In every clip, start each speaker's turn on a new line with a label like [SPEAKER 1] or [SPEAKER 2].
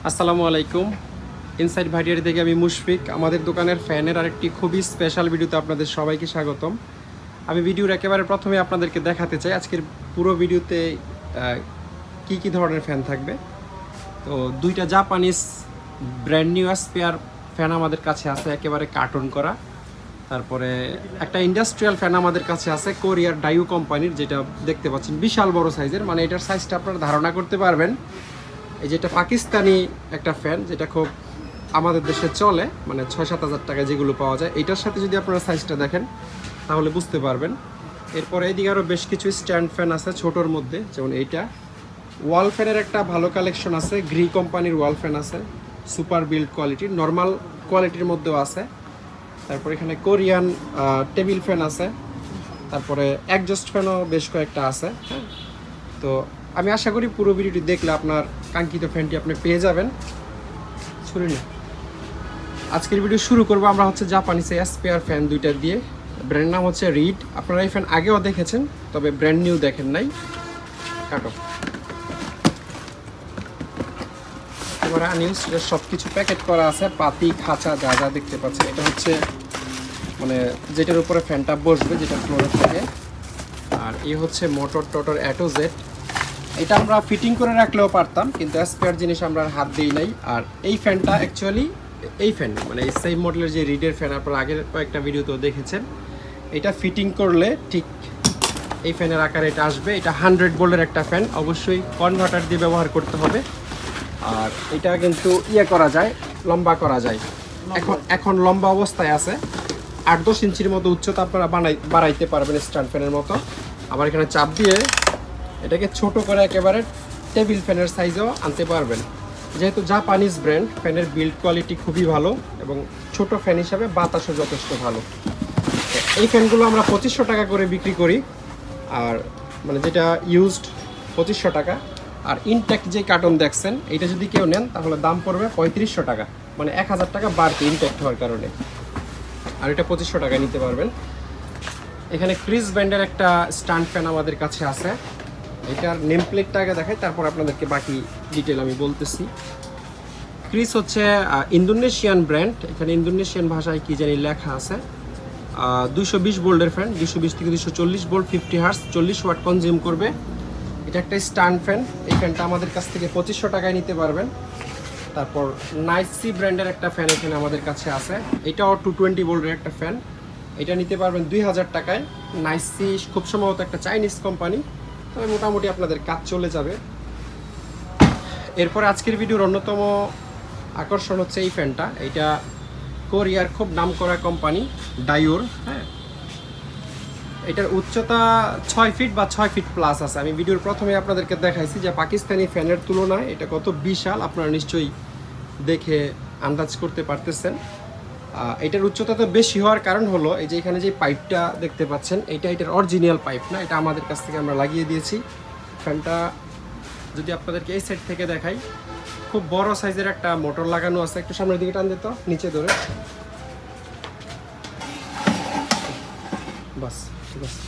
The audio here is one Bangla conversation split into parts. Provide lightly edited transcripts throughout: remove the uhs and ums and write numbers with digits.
[SPEAKER 1] আসসালামু আলাইকুম। ইনসাইড ভাইটিয়ারি থেকে আমি মুশফিক। আমাদের দোকানের ফ্যানের আরেকটি খুবই স্পেশাল ভিডিওতে আপনাদের সবাইকে স্বাগতম। আমি ভিডিওর একেবারে প্রথমে আপনাদেরকে দেখাতে চাই আজকের পুরো ভিডিওতে কি কি ধরনের ফ্যান থাকবে। তো দুইটা Japanese brand new spare fan আমাদের কাছে আছে, একেবারে কার্টুন করা। তারপরে একটা ইন্ডাস্ট্রিয়াল ফ্যান আমাদের কাছে আছে কোরিয়ার ডাইউ কোম্পানির, যেটা দেখতে পাচ্ছেন বিশাল বড় সাইজের, মানে এটার সাইজটা আপনারা ধারণা করতে পারবেন। এই যেটা পাকিস্তানি একটা ফ্যান, যেটা খুব আমাদের দেশে চলে, মানে 6-7 হাজার টাকায় যেগুলো পাওয়া যায়, এটার সাথে যদি আপনারা সাইজটা দেখেন তাহলে বুঝতে পারবেন। এরপরে এইদিকে আরও বেশ কিছু স্ট্যান্ড ফ্যান আছে ছোটোর মধ্যে, যেমন এইটা। ওয়াল ফ্যানের একটা ভালো কালেকশন আছে, গ্রি কোম্পানির ওয়াল ফ্যান আছে, সুপার বিল্ড কোয়ালিটির, নর্মাল কোয়ালিটির মধ্যেও আছে। তারপর এখানে কোরিয়ান টেবিল ফ্যান আছে, তারপরে অ্যাডজাস্ট ফ্যানও বেশ কয়েকটা আছে। হ্যাঁ, তো আমি আশা করি পুরো ভিডিওটি দেখলে আপনার কাঙ্ক্ষিত ফ্যানটি আপনি পেয়ে যাবেন। শুনুন, আজকের ভিডিও শুরু করবো আমরা হচ্ছে জাপানিজ স্পেয়ার ফ্যান দুইটা দিয়ে। ব্র্যান্ড নাম হচ্ছে রিড। আপনারা এই ফ্যান আগেও দেখেছেন, তবে ব্র্যান্ড নিউ দেখেন নাই। কাটো এবার আনিউজ, সব কিছু প্যাকেট করা আছে, পাতি খাঁচা যা যা দেখতে পাচ্ছেন। এটা হচ্ছে মানে যেটার উপরে ফ্যানটা বসবে, যেটা ফ্লোরের থাকে। আর এই হচ্ছে মোটর টোটর অ্যাটো জেড। এটা আমরা ফিটিং করে রাখলেও পারতাম, কিন্তু স্পেয়ার জিনিস আমরা হাত দিই নাই। আর এই ফ্যানটা অ্যাকচুয়ালি এই ফ্যান মানে এই সেম মডেলের যে রিডের ফ্যান আপনারা আগের কয়েকটা ভিডিওতেও দেখেছেন, এটা ফিটিং করলে ঠিক এই ফ্যানের আকারে এটা আসবে। এটা 100 ভোল্টের একটা ফ্যান, অবশ্যই কনভার্টার দিয়ে ব্যবহার করতে হবে। আর এটা কিন্তু করা যায়, লম্বা করা যায়। এখন লম্বা অবস্থায় আছে, 8-10 ইঞ্চির মতো উচ্চতা আপনারা বাড়াইতে পারবেন স্ট্যান্ড ফ্যানের মতো। আবার এখানে চাপ দিয়ে এটাকে ছোট করে একেবারে টেবিল ফ্যানের সাইজেও আনতে পারবেন। যেহেতু জাপানিজ ব্র্যান্ড, ফ্যানের বিল্ড কোয়ালিটি খুবই ভালো এবং ছোট ফ্যান হিসাবে বাতাসও যথেষ্ট ভালো। এই ফ্যানগুলো আমরা 2500 টাকা করে বিক্রি করি, আর মানে যেটা ইউজড 2500 টাকা। আর ইনটেক্ট যে কার্টন দেখছেন, এটা যদি কেউ নেন তাহলে দাম পড়বে 3500 টাকা, মানে 1000 টাকা বাড়তি ইনটেক্ট হওয়ার কারণে। আর এটা 2500 টাকায় নিতে পারবেন। এখানে ক্রিস ব্র্যান্ডের একটা স্ট্যান্ড ফ্যান আমাদের কাছে আছে। এটার নেম প্লেটটা আগে দেখাই, তারপর আপনাদেরকে বাকি ডিটেল আমি বলতেছি। ক্রিস হচ্ছে ইন্দোনেশিয়ান ব্র্যান্ড। এখানে ইন্দোনেশিয়ান ভাষায় কি জানি লেখা আছে। 220 ভোল্টের ফ্যান, 220 থেকে 240 ভোল্ট, 50 হার্স, 40 ওয়াট কনজিউম করবে। এটা একটা স্ট্যান্ড ফ্যান। এই ফ্যানটা আমাদের কাছ থেকে 2500 টাকায় নিতে পারবেন। তারপর নাইসি ব্র্যান্ডের একটা ফ্যান এখানে আমাদের কাছে আছে। এটাও 220 ভোল্টের একটা ফ্যান, এটা নিতে পারবেন 2000 টাকায়। নাইসি খুব সম্ভবত একটা চাইনিজ কোম্পানি, তবে মোটামুটি আপনাদের কাজ চলে যাবে। এরপর আজকের ভিডিওর অন্যতম আকর্ষণ হচ্ছে এই ফ্যানটা। এটা কোরিয়ার খুব নামকরা কোম্পানি ডাইওর। হ্যাঁ, এটার উচ্চতা 6 ফিট বা 6 ফিট প্লাস আছে। আমি ভিডিওর প্রথমে আপনাদেরকে দেখাইছি যে পাকিস্তানি ফ্যানের তুলনায় এটা কত বিশাল, আপনারা নিশ্চয়ই দেখে আন্দাজ করতে পারতেছেন। এটার উচ্চতা তো বেশি হওয়ার কারণ হলো এই যে এখানে যে পাইপটা দেখতে পাচ্ছেন, এটার অরিজিনাল পাইপ না, এটা আমাদের কাছ থেকে আমরা লাগিয়ে দিয়েছি। ফ্যানটা যদি আপনাদেরকে এই সাইড থেকে দেখাই, খুব বড় সাইজের একটা মোটর লাগানো আছে। একটু সামনের দিকে টান দিত, নিচে ধরে, বাস ঠিক আছে।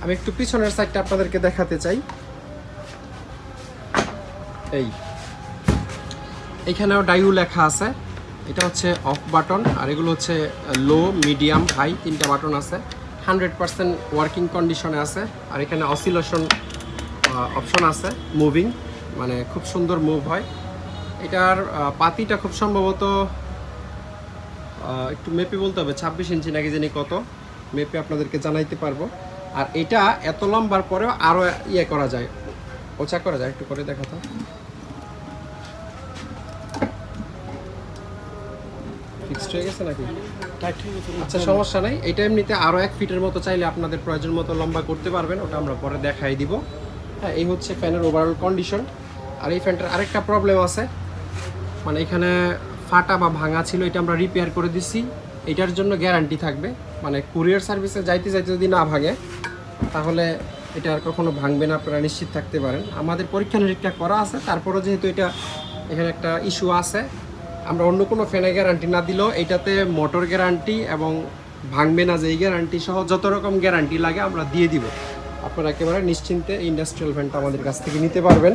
[SPEAKER 1] আমি একটু পিছনের সাইডটা আপনাদেরকে দেখাতে চাই। এইখানেও ডাইউ লেখা আছে। এটা হচ্ছে অফ বাটন, আর এগুলো হচ্ছে লো, মিডিয়াম, হাই, 3টা বাটন আছে। 100% ওয়ার্কিং কন্ডিশনে আছে। আর এখানে অসিলেশন অপশন আছে, মুভিং, মানে খুব সুন্দর মুভ হয়। এটার পাতিটা খুব সম্ভবত একটু মেপে বলতে হবে, 26 ইঞ্চি নাকি জানি কত, মেপে আপনাদেরকে জানাইতে পারবো। আর এটা এত লম্বার পরেও আরও করা যায়, ওচা করা যায়। একটু করে দেখাতো, ফিক্সড হয়ে গেছে নাকি? আচ্ছা, সমস্যা নাই। এটা এমনিতে আরও 1 ফিটের মতো চাইলে আপনাদের প্রয়োজন মতো লম্বা করতে পারবেন, ওটা আমরা পরে দেখাই দিব। হ্যাঁ, এই হচ্ছে ফ্যানের ওভারঅল কন্ডিশন। আর এই ফ্যানটার আরেকটা প্রবলেম আছে, মানে এখানে ফাটা বা ভাঙা ছিল, এটা আমরা রিপেয়ার করে দিচ্ছি। এটার জন্য গ্যারান্টি থাকবে, মানে কুরিয়ার সার্ভিসে যাইতে যাইতে যদি না ভাঙে তাহলে এটা আর কখনো ভাঙবে না, আপনারা নিশ্চিত থাকতে পারেন। আমাদের পরীক্ষা নিরীক্ষা করা আছে, তারপরেও যেহেতু এটা এখানে একটা ইস্যু আছে, আমরা অন্য কোনো ফ্যানে গ্যারান্টি না দিলেও এটাতে মোটর গ্যারান্টি এবং ভাঙবে না যে এই গ্যারান্টি সহ যত রকম গ্যারান্টি লাগে আমরা দিয়ে দিব। আপনারা একেবারে নিশ্চিন্তে ইন্ডাস্ট্রিয়াল ফ্যানটা আমাদের কাছ থেকে নিতে পারবেন।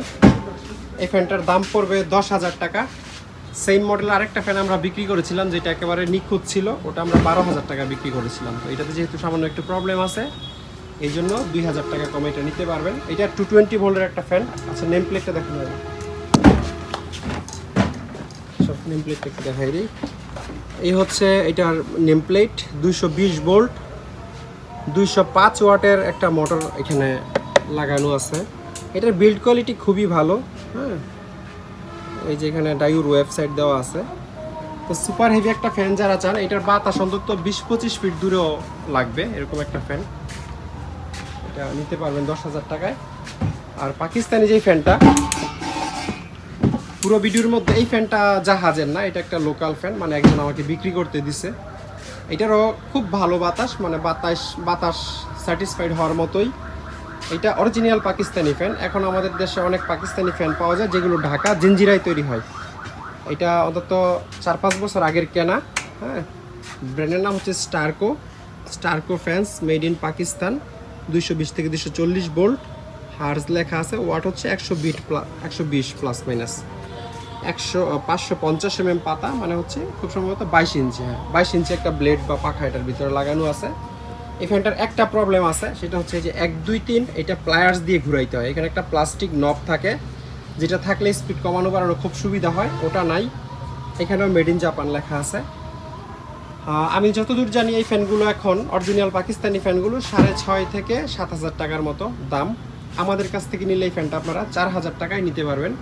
[SPEAKER 1] এই ফ্যানটার দাম পড়বে 10,000 টাকা। সেম মডেল আরেকটা ফ্যান আমরা বিক্রি করেছিলাম, যেটা একেবারে নিখুঁত ছিল, ওটা আমরা 12,000 টাকা বিক্রি করেছিলাম। তো এটাতে যেহেতু সামান্য একটু প্রবলেম আছে, এই জন্য 2000 টাকা কমে এটা নিতে পারবেন। এটা 220 ভোল্টের একটা ফ্যান। আচ্ছা, নেম প্লেটটা দেখুন, সব নেম প্লেটটা একটু দেখাই দিই। এই হচ্ছে এটার নেম প্লেট, 220 ভোল্ট, 205 ওয়াটের একটা মোটর এখানে লাগানো আছে। এটার বিল্ড কোয়ালিটি খুবই ভালো। হ্যাঁ, এই যে এখানে ডাইউর ওয়েবসাইট দেওয়া আছে। তো সুপার হেভি একটা ফ্যান যারা চান, এটার বাতাস অন্তত 20-25 ফিট দূরেও লাগবে, এরকম একটা ফ্যান এটা নিতে পারবেন 10,000 টাকায়। আর পাকিস্তানি যেই ফ্যানটা, পুরো ভিডিওর মধ্যে এই ফ্যানটা জাহাজের না, এটা একটা লোকাল ফ্যান, মানে একজন আমাকে বিক্রি করতে দিছে। এটারও খুব ভালো বাতাস, মানে বাতাস স্যাটিসফাইড হওয়ার মতোই। এটা অরিজিনাল পাকিস্তানি ফ্যান। এখন আমাদের দেশে অনেক পাকিস্তানি ফ্যান পাওয়া যায় যেগুলো ঢাকা জিঞ্জিরায় তৈরি হয়। এটা অন্তত 4-5 বছর আগের কেনা। হ্যাঁ, ব্র্যান্ডের নাম হচ্ছে স্টারকো ফ্যান্স, মেড ইন পাকিস্তান, 220 থেকে 240 ভোল্ট, হার্জ লেখা আছে, ওয়াট হচ্ছে 120 প্লাস মাইনাস 550 mm পাতা, মানে হচ্ছে খুব সম্ভবত 22 ইঞ্চি। হ্যাঁ, 22 ইঞ্চি একটা ব্লেড বা পাখা এটার ভিতরে লাগানো আছে। এই ফ্যানটার একটা প্রবলেম আছে, সেটা হচ্ছে যে 1, 2, 3 এটা প্লায়ার্স দিয়ে ঘুরাইতে হয়। এখানে একটা প্লাস্টিক নব থাকে, যেটা থাকলে স্পিড কমানো বাড়ানো খুব সুবিধা হয়, ওটা নাই। এখানেও মেড ইন জাপান লেখা আছে। আমি যতদূর জানি এই ফ্যানগুলো এখন অরিজিনাল পাকিস্তানি ফ্যানগুলো 6,500 থেকে 7,000 টাকার মতো দাম। আমাদের কাছ থেকে নিলে এই ফ্যানটা আপনারা 4,000 টাকায় নিতে পারবেন,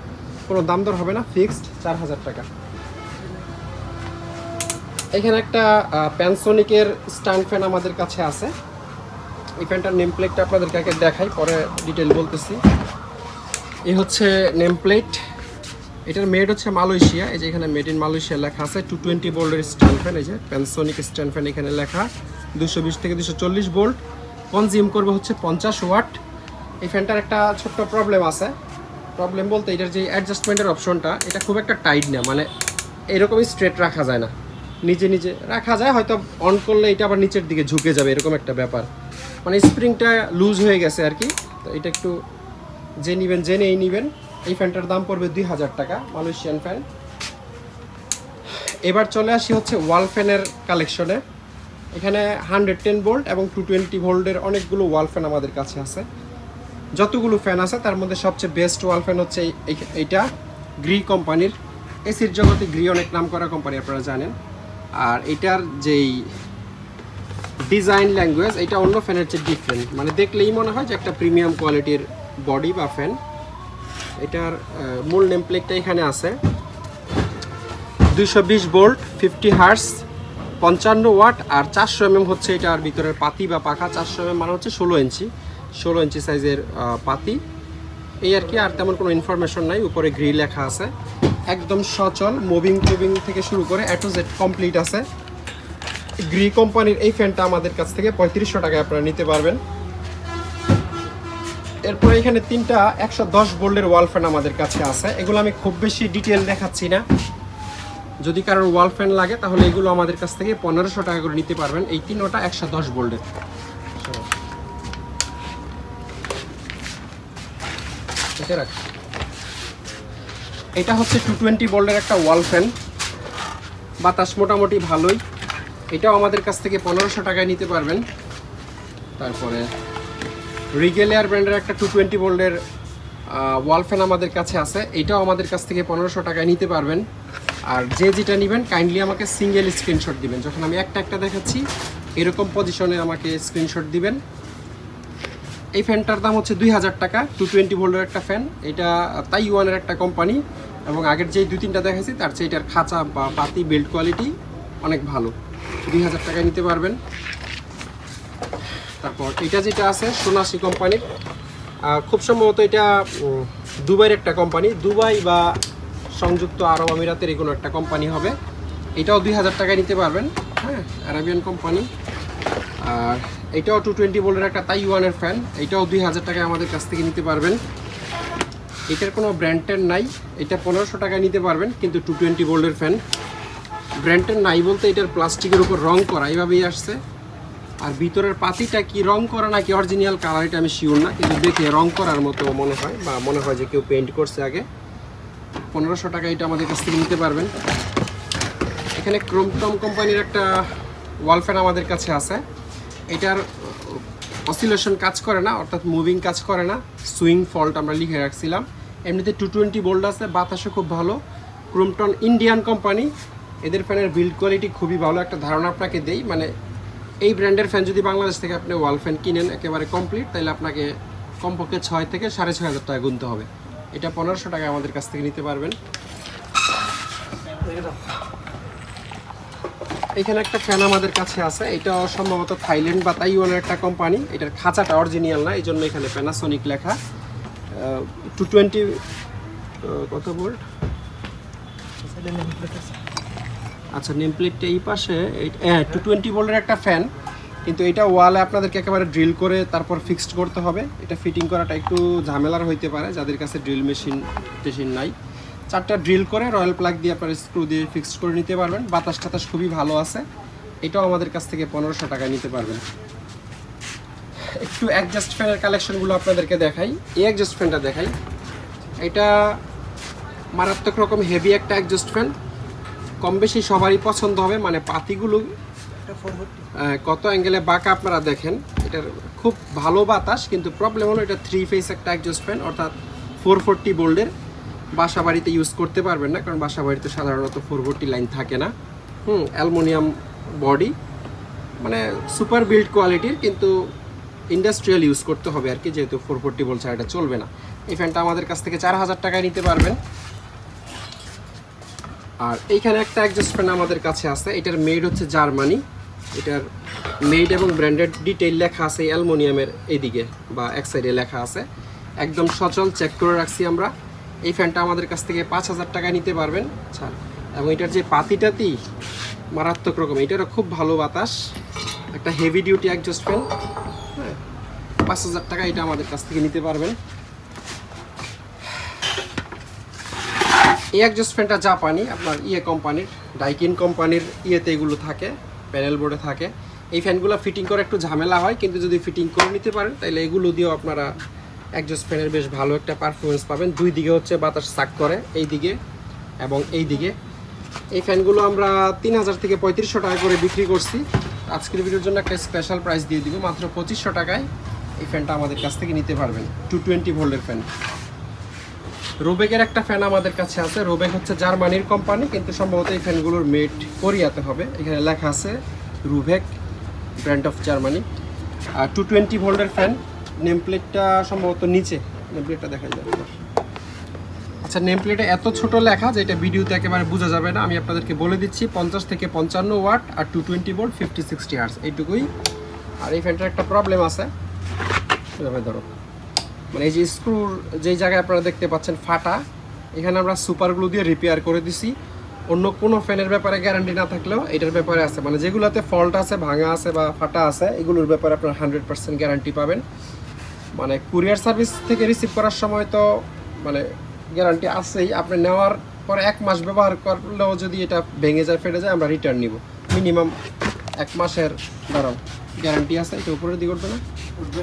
[SPEAKER 1] কোনো দাম দর হবে না, ফিক্সড 4,000 টাকা। এখানে একটা প্যানাসোনিকের স্ট্যান্ড ফ্যান আমাদের কাছে আছে। এই ফ্যানটার নেম প্লেটটা আপনাদেরকে আগে দেখাই, পরে ডিটেল বলতেছি। এই হচ্ছে নেম প্লেট। এটার মেড হচ্ছে মালয়েশিয়া, এই যে এখানে মেড ইন মালয়েশিয়া লেখা আছে। 220 ভোল্টের স্ট্যান্ড ফ্যান, এই যে প্যানাসোনিক স্ট্যান্ড ফ্যান এখানে লেখা। 220 থেকে 240 ভোল্ট, কনজিউম করবে হচ্ছে 50 ওয়াট। এই ফ্যানটার একটা ছোট্ট প্রবলেম আছে। প্রবলেম বলতে এটার যে অ্যাডজাস্টমেন্টের অপশনটা, এটা খুব একটা টাইট না, মানে এরকমই স্ট্রেট রাখা যায় না, নিজে নিজে রাখা যায়, হয়তো অন করলে এটা আবার নিচের দিকে ঝুঁকে যাবে, এরকম একটা ব্যাপার, মানে স্প্রিংটা লুজ হয়ে গেছে আর কি। তো এটা একটু জেনেই নেবেন। এই ফ্যানটার দাম পড়বে 2000 টাকা, মালয়েশিয়ান ফ্যান। এবার চলে আসি হচ্ছে ওয়াল ফ্যানের কালেকশনে। এখানে 110 ভোল্ট এবং 220 ভোল্টের অনেকগুলো ওয়াল ফ্যান আমাদের কাছে আছে। যতগুলো ফ্যান আছে তার মধ্যে সবচেয়ে বেস্ট ওয়াল ফ্যান হচ্ছে এইটা, গ্রি কোম্পানির। এসির জগতে গ্রি অনেক নাম করা কোম্পানি, আপনারা জানেন। আর এটার যেই ডিজাইন ল্যাঙ্গুয়েজ, এটা অন্য ফ্যানের চেয়ে ডিফারেন্ট, মানে দেখলেই মনে হয় যে একটা প্রিমিয়াম কোয়ালিটির বডি বা ফ্যান। এটার মূল নেম প্লেটটা এখানে আছে। 220 ভোল্ট, 50 হার্স, 55 ওয়াট, আর 400 mm হচ্ছে এটার ভিতরের পাতি বা পাখা। 400 mm মানে হচ্ছে 16 ইঞ্চি সাইজের পাতি, এই আর কি। আর তেমন কোনো ইনফরমেশন নাই, উপরে গ্রি লেখা আছে। একদম সচল, মুভিং থেকে শুরু করে A to Z কমপ্লিট আছে। গ্রি কোম্পানির এই ফ্যানটা আমাদের কাছ থেকে 3500 টাকায় আপনারা নিতে পারবেন। এরপরে এখানে 3টা 110 ভোল্টের ওয়াল ফ্যান আমাদের কাছে আছে। এগুলো আমি খুব বেশি ডিটেল দেখাচ্ছি না, যদি কারোর ওয়াল ফ্যান লাগে তাহলে এগুলো আমাদের কাছ থেকে 1500 টাকা করে নিতে পারবেন। এই 3টা 110 ভোল্টের। এটা হচ্ছে 220 ভোল্টের একটা ওয়াল ফ্যান, বাতাস মোটামুটি ভালোই। এটাও আমাদের কাছ থেকে 1500 টাকায় নিতে পারবেন। তারপরে রিগেল এয়ার ব্র্যান্ডের একটা 220 ভোল্টের ওয়াল ফ্যান আমাদের কাছে আছে। এটাও আমাদের কাছ থেকে 1500 টাকায় নিতে পারবেন। আর যে যেটা নেবেন কাইন্ডলি আমাকে সিঙ্গেল স্ক্রিনশট দিবেন, যখন আমি একটা দেখাচ্ছি এরকম পজিশনে আমাকে স্ক্রিনশট দিবেন। এই ফ্যানটার দাম হচ্ছে 2000 টাকা, 220 ভোল্টের একটা ফ্যান। এটা তাইওয়ানের একটা কোম্পানি, এবং আগের যেই 2-3টা দেখাচ্ছি তার চেয়ে এটার খাঁচা বা পাতি বিল্ড কোয়ালিটি অনেক ভালো। 2000 টাকায় নিতে পারবেন। তারপর এটা যেটা আছে সোনাসি কোম্পানির, খুব সম্ভবত এটা দুবাইয়ের একটা কোম্পানি, দুবাই বা সংযুক্ত আরব আমিরাতের এগুলো একটা কোম্পানি হবে। এটাও 2000 টাকায় নিতে পারবেন। হ্যাঁ, আরাবিয়ান কোম্পানি। আর এটাও 220 ভোল্টের একটা তাইওয়ানের ফ্যান, এটাও 2000 টাকায় আমাদের কাছ থেকে নিতে পারবেন। এটার কোনো ব্র্যান্ডের নাই, এটা 1500 টাকায় নিতে পারবেন, কিন্তু 220 ভোল্টের ফ্যান। ব্র্যান্ডের নাই বলতে এটার প্লাস্টিকের উপর রং করা এইভাবেই আসছে। আর ভিতরের পাতিটা কি রং করা নাকি অরিজিনাল কালার এটা আমি শিওর না, কিন্তু দেখে রং করার মতো মনে হয়, বা মনে হয় যে কেউ পেইন্ট করছে আগে। 1500 টাকা এটা আমাদের কাছ থেকে নিতে পারবেন। এখানে ক্রোমটম কোম্পানির একটা ওয়াল ফ্যান আমাদের কাছে আছে। এটার অসিলেশন কাজ করে না, অর্থাৎ মুভিং কাজ করে না, সুইং ফল্ট আমরা লিখে রাখছিলাম। এমনিতে 220 ভোল্ট আছে, বাতাসও খুব ভালো। ক্রোমটন ইন্ডিয়ান কোম্পানি, এদের ফ্যানের বিল্ড কোয়ালিটি খুবই ভালো। একটা ধারণা আপনাকে দেই, মানে এই ব্র্যান্ডের ফ্যান যদি বাংলাদেশ থেকে আপনি ওয়াল ফ্যান কিনেন একেবারে কমপ্লিট, তাহলে আপনাকে কমপক্ষে 6 থেকে 6500 টাকা গুনতে হবে। এটা 1500 টাকা আমাদের কাছ থেকে নিতে পারবেন। এখানে একটা ফ্যান আমাদের কাছে আছে, এটা সম্ভবত থাইল্যান্ড বা তাইওয়ানের একটা কোম্পানি। এটার খাঁচাটা অরিজিনাল না, এই জন্য এখানে প্যানাসোনিক লেখা। 220 কত ভোল্ট, আচ্ছা নেম প্লেটটা এই পাশে। 220 ভোল্টের একটা ফ্যান, কিন্তু এটা ওয়ালে আপনাদেরকে একেবারে ড্রিল করে তারপর ফিক্সড করতে হবে। এটা ফিটিং করাটা একটু ঝামেলার হইতে পারে যাদের কাছে ড্রিল মেশিন নাই। 4টা ড্রিল করে রয়্যাল প্লাগ দিয়ে আপনারা স্ক্রু দিয়ে ফিক্সড করে নিতে পারবেন। বাতাস টাতাস খুবই ভালো আছে। এটাও আমাদের কাছ থেকে 1500 টাকায় নিতে পারবেন। একটু অ্যাডজাস্ট ফ্যানের কালেকশনগুলো আপনাদেরকে দেখাই। এই অ্যাডজাস্ট ফ্যানটা দেখাই। এটা মারাত্মক রকম হেভি একটা অ্যাডজাস্ট ফ্যান, কম বেশি সবারই পছন্দ হবে। মানে পাতিগুলো কত অ্যাঙ্গেলে বাঁকা আপনারা দেখেন। এটার খুব ভালো বাতাস, কিন্তু প্রবলেম হলো এটা 3 ফেস একটা অ্যাডজাস্ট ফ্যান, অর্থাৎ 440 ভোল্টের। বাসা বাড়িতে ইউজ করতে পারবেন না, কারণ বাসা বাড়িতে সাধারণত 440 লাইন থাকে না। অ্যালুমিনিয়াম বডি, মানে সুপার বিল্ড কোয়ালিটির, কিন্তু ইন্ডাস্ট্রিয়াল ইউজ করতে হবে আর কি, যেহেতু 440 ভোল্ট ছাড়া এটা চলবে না। এই ফ্যানটা আমাদের কাছ থেকে 4000 টাকায় নিতে পারবেন। আর এইখানে একটা অ্যাডজাস্ট ফ্যান আমাদের কাছে আছে, এটার মেড হচ্ছে জার্মানি। এটার মেড এবং ব্র্যান্ডেড ডিটেইল লেখা আছে অ্যালুমিনিয়ামের এইদিকে বা এক সাইডে লেখা আছে, একদম সচল চেক করে রাখছি আমরা। এই ফ্যানটা আমাদের কাছ থেকে 5000 টাকায় নিতে পারবেন। আচ্ছা, এবং এটার যে পাতিটাতি মারাত্মক রকম, এটারও খুব ভালো বাতাস, একটা হেভি ডিউটি অ্যাডজাস্ট ফ্যান। হ্যাঁ, 5000 টাকা এটা আমাদের কাছ থেকে নিতে পারবেন। এই অ্যাডজাস্ট ফ্যানটা জাপানি, আপনার কোম্পানির, ডাইকিন কোম্পানির এগুলো থাকে, প্যানেল বোর্ডে থাকে। এই ফ্যানগুলো ফিটিং করে একটু ঝামেলা হয়, কিন্তু যদি ফিটিং করে নিতে পারেন তাহলে এগুলো দিয়েও আপনারা অ্যাডজাস্ট ফ্যানের বেশ ভালো একটা পারফরমেন্স পাবেন। দুই দিকে হচ্ছে বাতাস সাক করে, এই দিকে এবং এই দিকে। এই ফ্যানগুলো আমরা 3000 থেকে 3500 টাকা করে বিক্রি করছি। আজকের ভিডিওর জন্য একটা স্পেশাল প্রাইস দিয়ে দিব, মাত্র 2500 টাকায় এই ফ্যানটা আমাদের কাছ থেকে নিতে পারবেন। 220 ভোল্টের ফ্যান। রোবেকের একটা ফ্যান আমাদের কাছে আছে। রোবেক হচ্ছে জার্মানির কোম্পানি, কিন্তু সম্ভবত এই ফ্যানগুলোর মেড কোরিয়াতে হবে। এখানে লেখা আছে রুবেক, ব্র্যান্ড অফ জার্মানি। আর 220 ভোল্টের ফ্যান। নেম প্লেটটা সম্ভবত নিচে, নেম প্লেটটা দেখা যাবে। আচ্ছা, নেম প্লেটে এত ছোট লেখা যে এটা ভিডিওতে একেবারে বোঝা যাবে না। আমি আপনাদেরকে বলে দিচ্ছি 50 থেকে 55 ওয়াট আর 220 ভোল্ট 50-60 হার্জ, এইটুকুই। আর এই ফ্যানটার একটা প্রবলেম আছে, ধরো মানে এই যে স্ক্রুর যেই জায়গায় আপনারা দেখতে পাচ্ছেন ফাটা, এখানে আমরা সুপার গ্লু দিয়ে রিপেয়ার করে দিছি। অন্য কোনো ফ্যানের ব্যাপারে গ্যারান্টি না থাকলেও এটার ব্যাপারে আছে, মানে যেগুলোতে ফল্ট আছে, ভাঙা আছে বা ফাটা আছে, এগুলোর ব্যাপারে আপনারা 100% গ্যারান্টি পাবেন। মানে কুরিয়ার সার্ভিস থেকে রিসিভ করার সময় তো মানে গ্যারান্টি আছেই। আপনি নেওয়ার পরে 1 মাস ব্যবহার করলেও যদি এটা ভেঙে যায়, ফেটে যায়, আমরা রিটার্ন নিব। মিনিমাম 1 মাসের দাঁড়াও গ্যারান্টি আছে। এটা উপরের দিকে উঠবে না, উঠবে।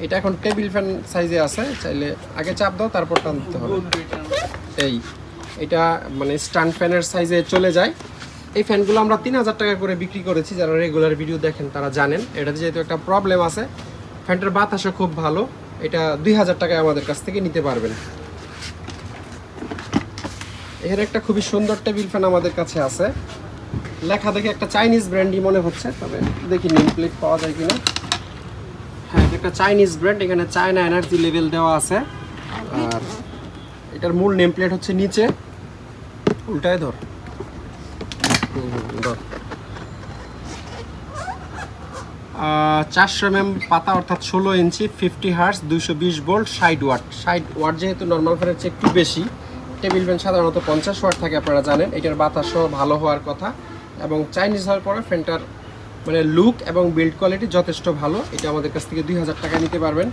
[SPEAKER 1] এটা এখন টেবিল ফ্যান সাইজে আছে, চাইলে আগে চাপ দাও তারপর টানতে হবে। এটা মানে স্ট্যান্ড ফ্যানের সাইজে চলে যায়। এই ফ্যানগুলো আমরা 3000 টাকা করে বিক্রি করেছি। যারা রেগুলার ভিডিও দেখেন তারা জানেন। এটাতে যেহেতু একটা প্রবলেম আছে, ফ্যানটার বাতাসও খুব ভালো, এটা 2000 টাকায় আমাদের কাছ থেকে নিতে পারবেন। এর একটা খুবই সুন্দর টেবিল ফ্যান আমাদের কাছে আছে। লেখা দেখে একটা চাইনিজ ব্র্যান্ডই মনে হচ্ছে, তবে দেখি নেম প্লেট পাওয়া যায় কিনা। হ্যাঁ, এটা একটা চাইনিজ ব্র্যান্ড, এখানে চায়না এনার্জি লেভেল দেওয়া আছে। আর এটার মূল নেম প্লেট হচ্ছে নিচে, উল্টায় ধর। 400 mm পাতা, অর্থাৎ 16 ইঞ্চি, 50 হার্জ, 220 ভোল্ট, 60 ওয়াট। 60 ওয়াট যেহেতু নর্মাল ফ্যানের চেয়ে একটু বেশি। টেবিল ফ্যান সাধারণত 50 ওয়াট থাকে, আপনারা জানেন। এটার বাতাসও ভালো হওয়ার কথা, এবং চাইনিজ হওয়ার পরে ফ্যানটার মানে লুক এবং বিল্ড কোয়ালিটি যথেষ্ট ভালো। এটা আমাদের কাছ থেকে 2000 টাকা নিতে পারবেন।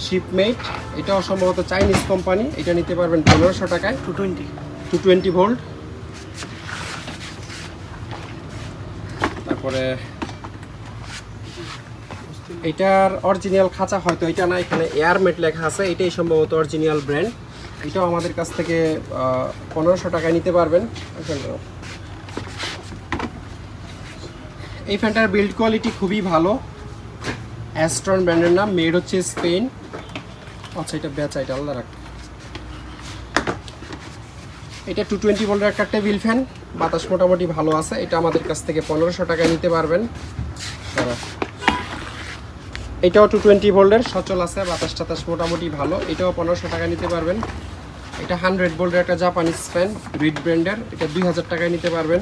[SPEAKER 1] শিপমেট, এটাও সম্ভবত চাইনিজ কোম্পানি, এটা নিতে পারবেন 1500 টাকায়। 220 ভোল্ট। তারপরে এটার অরিজিনাল খাঁচা হয়তো এটা না, এখানে এয়ারমেট লেখা আছে, এটাই সম্ভবত অরিজিনাল ব্র্যান্ড। এটাও আমাদের কাছ থেকে 1500 টাকায় নিতে পারবেন। এই ফ্যানটার বিল্ড কোয়ালিটি খুবই ভালো, অ্যাস্ট্রন ব্র্যান্ডের নাম, মেড হচ্ছে স্পেন। আচ্ছা এটা বেচা, এটা আলাদা রাখ। এটা 220 ভোল্টের একটা টেবিল ফ্যান, বাতাস মোটামুটি ভালো আছে। এটা আমাদের কাছ থেকে 1500 টাকায় নিতে পারবেন। এটাও 220 ভোল্টের, সচল আছে, বাতাস টাতাস মোটামুটি ভালো। এটাও 1500 টাকায় নিতে পারবেন। এটা 100 ভোল্টের একটা জাপানিজ ফ্যান, রিড ব্র্যান্ডের, এটা 2000 টাকায় নিতে পারবেন।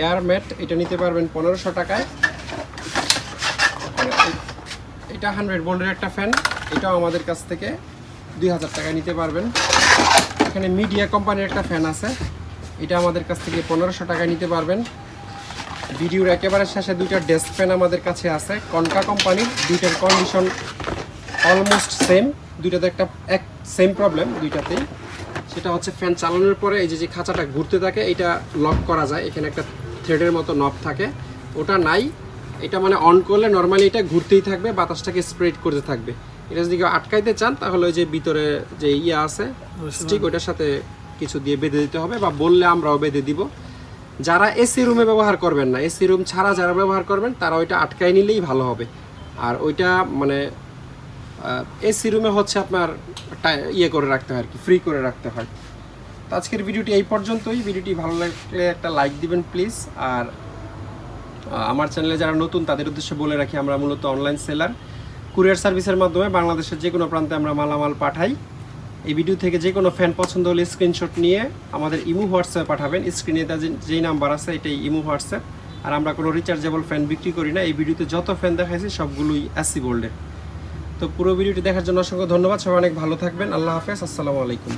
[SPEAKER 1] এয়ারম্যাট, এটা নিতে পারবেন 1500 টাকায়। এটা 100 ভোল্টের একটা ফ্যান, এটাও আমাদের কাছ থেকে 2000 টাকায় নিতে পারবেন। এখানে মিডিয়া কোম্পানির একটা ফ্যান আছে, এটা আমাদের কাছ থেকে 1500 টাকায় নিতে পারবেন। ভিডিওর একেবারে শেষে দুইটা ডেস্ক ফ্যান আমাদের কাছে আছে, কনকা কোম্পানির। দুইটার কন্ডিশন অলমোস্ট সেম, দুইটাতে একটা সেম প্রবলেম দুইটাতেই। সেটা হচ্ছে ফ্যান চালানোর পরে এই যে খাঁচাটা ঘুরতে থাকে, এটা লক করা যায়, এখানে একটা থ্রেডের মতো নব থাকে, ওটা নাই। এটা মানে অন করলে নর্মালি এটা ঘুরতেই থাকবে, বাতাসটাকে স্প্রেড করতে থাকবে। এটা যদি কেউ আটকাইতে চান তাহলে ওই যে ভিতরে যে আছে স্টিক, ওইটার সাথে কিছু দিয়ে বেঁধে দিতে হবে, বা বললে আমরাও বেঁধে দিব। যারা এসি রুমে ব্যবহার করবেন না, এসি রুম ছাড়া যারা ব্যবহার করবেন তারা ওইটা আটকাই নিলেই ভালো হবে। আর ওইটা মানে এসি রুমে হচ্ছে আপনার করে রাখতে হয় আর কি, ফ্রি করে রাখতে হয়। তো আজকের ভিডিওটি এই পর্যন্তই। ভিডিওটি ভালো লাগলে একটা লাইক দিবেন প্লিজ। আর আমার চ্যানেলে যারা নতুন তাদের উদ্দেশ্যে বলে রাখি, আমরা মূলত অনলাইন সেলার, কুরিয়ার সার্ভিসের মাধ্যমে বাংলাদেশের যে কোনো প্রান্তে আমরা মালামাল পাঠাই। এই ভিডিও থেকে যে কোনো ফ্যান পছন্দ হলে স্ক্রিনশট নিয়ে আমাদের ইমো হোয়াটসঅ্যাপে পাঠাবেন। স্ক্রিনে যেই নাম্বার আছে এটাই ইমো হোয়াটসঅ্যাপ। আর আমরা কোনো রিচার্জেবল ফ্যান বিক্রি করি না। এই ভিডিওতে যত ফ্যান দেখাইছি সবগুলোই এসি গোল্ডের। তো পুরো ভিডিওটি দেখার জন্য অসংখ্য ধন্যবাদ। সবাই অনেক ভালো থাকবেন। আল্লাহ হাফেজ, আসসালামু আলাইকুম।